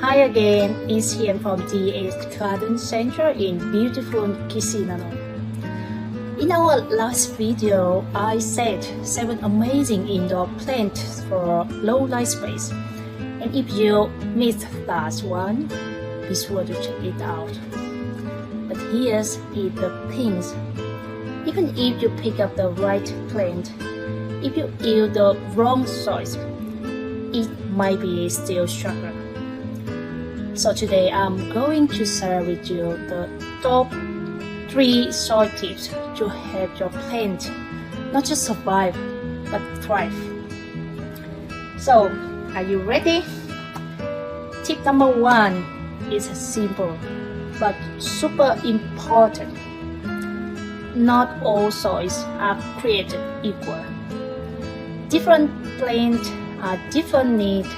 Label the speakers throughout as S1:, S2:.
S1: Hi again, it's here from the Garden Center in beautiful Kisinano. In our last video, I said 7 amazing indoor plants for low light space. And if you missed that one, be sure to check it out. But here's the things. Even if you pick up the right plant, if you use the wrong soil, it might be still struggle. So today I'm going to share with you the top 3 soil tips to help your plant not just survive but thrive. So are you ready? Tip number 1 is simple but super important. Not all soils are created equal. Different plants are different needs.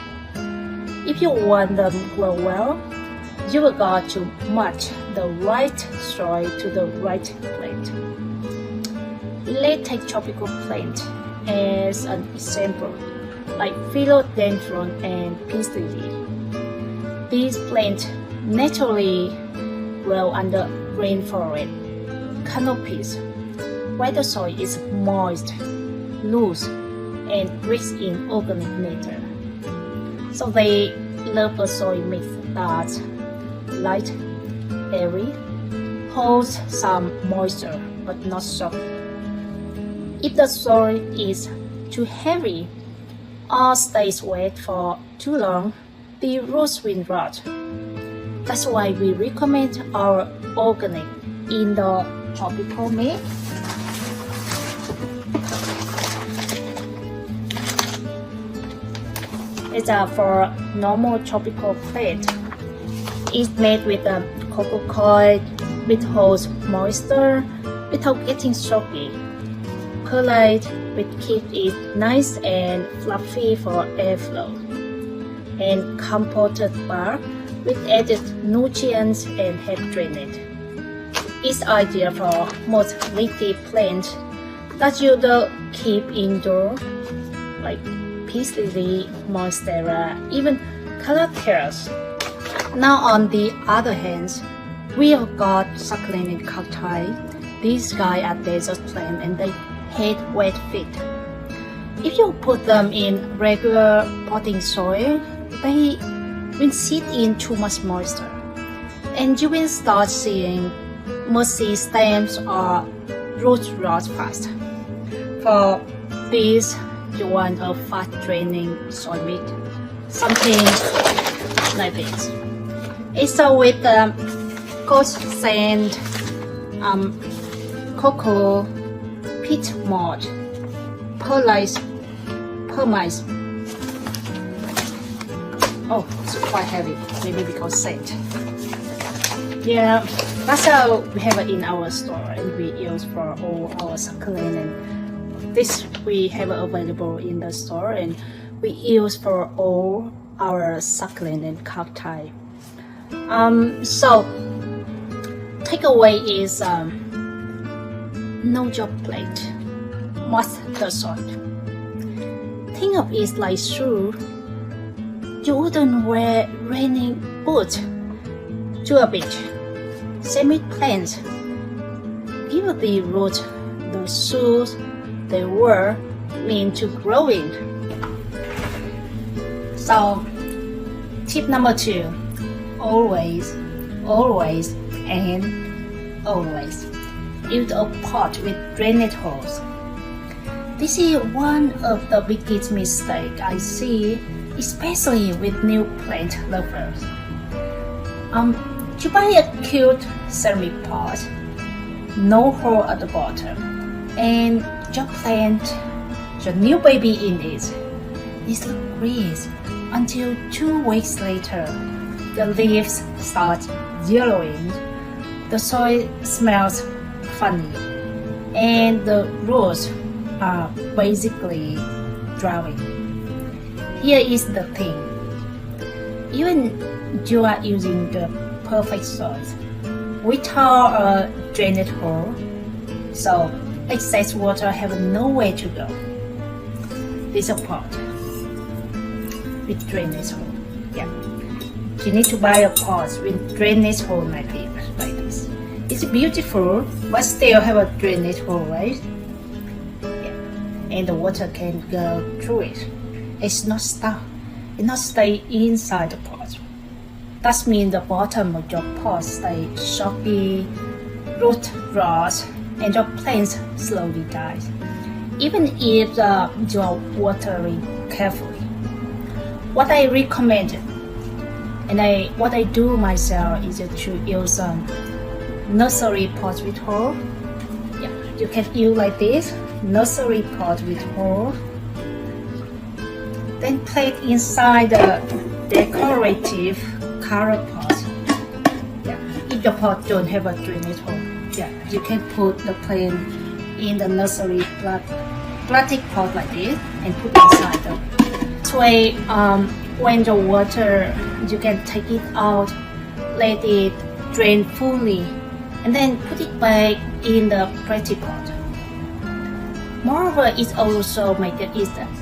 S1: If you want them to grow well, you will got to match the right soil to the right plant. Let's take tropical plant as an example, like philodendron and peace lily. These plants naturally grow under rainforest canopies, where the soil is moist, loose, and rich in organic matter. So they love a soil mix that's light, airy, holds some moisture but not soft. If the soil is too heavy or stays wet for too long, the roots will rot. That's why we recommend our organic indoor tropical mix. It's for normal tropical plant. It's made with cocoa coir, which holds moisture without getting soggy. Perlite, which keeps it nice and fluffy for airflow. And composted bark, which added nutrients and help drainage. It's ideal for most leafy plants that you keep indoors, like peace lily, monstera, even calatheras. Now on the other hand, we have got succulent and cacti. These guys are desert plants and they hate wet feet. If you put them in regular potting soil, they will sit in too much moisture, and you will start seeing mushy stems or roots rot fast. For these, you want a fast draining soil mix, something like this. It's with ghost sand, cocoa, peat mold, perlite. Oh, it's quite heavy, maybe because sand. Yeah, that's how we have it in our store, and we use for all our succulent. And this we have available in the store, and we use for all our succulent and cacti. So takeaway is know your plant, master the soil. Think of it like shoe. You wouldn't wear raining boots to a beach. Same with plants. Give the root the shoes they were meant to grow in. So, tip number 2, always, and always use a pot with drainage holes. This is one of the biggest mistakes I see, especially with new plant lovers. You buy a cute ceramic pot, no hole at the bottom, and your plant, your new baby in it. This looks great until 2 weeks later, the leaves start yellowing, the soil smells funny, and the roots are basically drowning. Here is the thing. Even you are using the perfect soil without a drainage hole, so excess water have nowhere to go. This is a pot with drainage hole. Yeah. you need to buy a pot with drainage hole like this. It's beautiful, but still have a drainage hole, right? Yeah. And the water can go through it. It's not stuck. It not stay inside the pot. That means the bottom of your pot stay soggy, root rot, and your plants slowly die, even if you're watering carefully. What I recommend, and what I do myself, is to use nursery pot with hole. Yeah, you can use like this, nursery pot with hole. Then place inside the decorative color pot. Yeah, if your pot don't have a drainage hole, yeah, you can put the plant in the nursery plastic pot like this and put inside them. This way, when the water, you can take it out, let it drain fully, and then put it back in the plastic pot. Moreover, it also makes it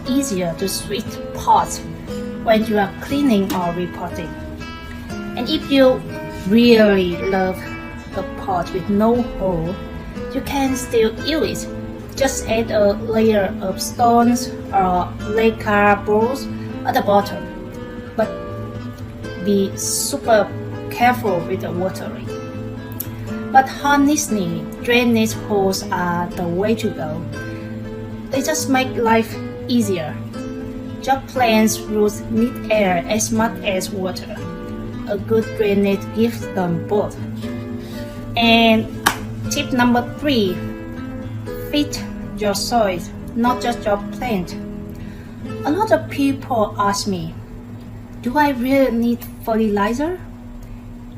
S1: easier to switch pots when you are cleaning or repotting. And if you really love a pot with no hole, you can still use it. Just add a layer of stones or lacquer balls at the bottom, but be super careful with the watering. But honestly, drainage holes are the way to go. They just make life easier. Your plants' roots need air as much as water. A good drainage gives them both. And tip number 3, feed your soil, not just your plant. A lot of people ask me, do I really need fertilizer?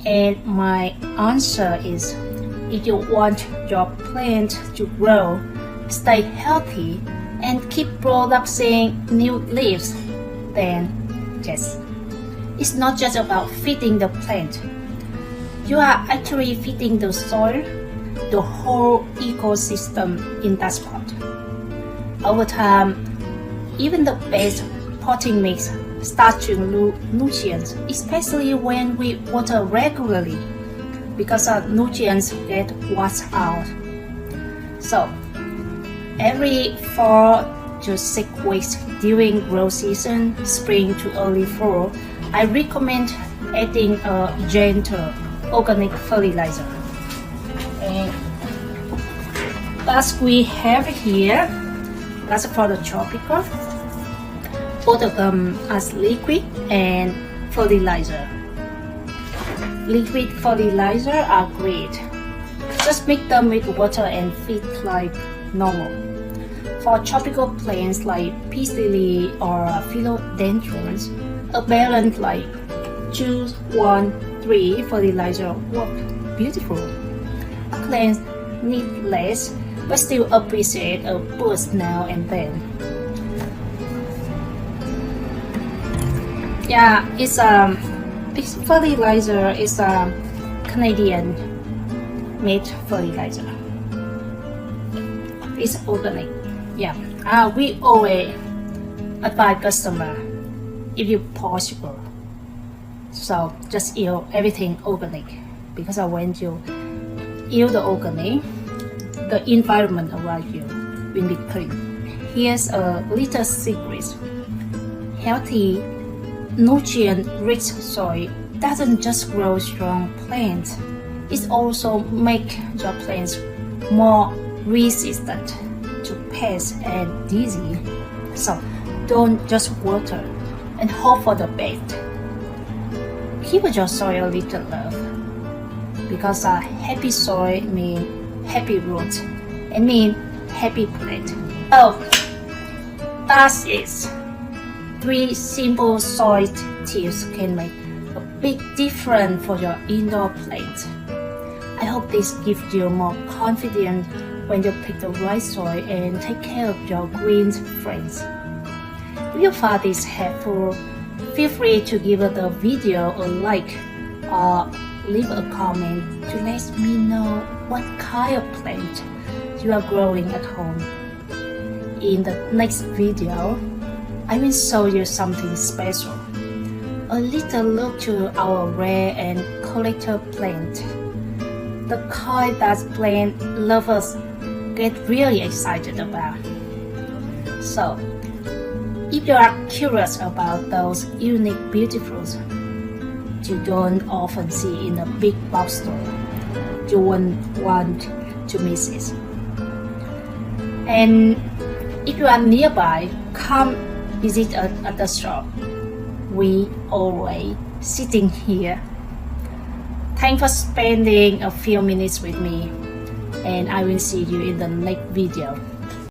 S1: And my answer is, if you want your plant to grow, stay healthy, and keep producing new leaves, then yes, it's not just about feeding the plant. You are actually feeding the soil, the whole ecosystem in that spot. Over time, even the best potting mix starts to lose nutrients, especially when we water regularly, because our nutrients get washed out. So, every 4 to 6 weeks during growth season, spring to early fall, I recommend adding a gentle organic fertilizer. And that we have here, that's for the tropical. Both of them as liquid and fertilizer. Liquid fertilizer are great. Just mix them with water and feed like normal. For tropical plants like peace lily or philodendrons, a balance like 2-1-3 fertilizer work beautiful. Plants need less, but still appreciate a boost now and then. Yeah, this fertilizer is a Canadian made fertilizer. It's organic. Yeah, we always advise customer, if you possible, so just use everything organic, because when you use the organic, the environment around you will be clean. Here's a little secret. Healthy, nutrient-rich soil doesn't just grow strong plants, it also makes your plants more resistant to pests and disease. So don't just water and hope for the best. Give your soil a little love, because a happy soil means happy roots and means happy plant. Oh, that's it. 3 simple soil tips can make a big difference for your indoor plants. I hope this gives you more confidence when you pick the right soil and take care of your green friends. If you found this helpful, feel free to give the video a like or leave a comment to let me know what kind of plant you are growing at home. In the next video, I will show you something special, a little look to our rare and collector plant. The kind that plant lovers get really excited about. So, if you are curious about those unique beautifuls you don't often see in a big box store, you won't want to miss it. And if you are nearby, come visit us at the shop. We always sitting here. Thanks for spending a few minutes with me, and I will see you in the next video.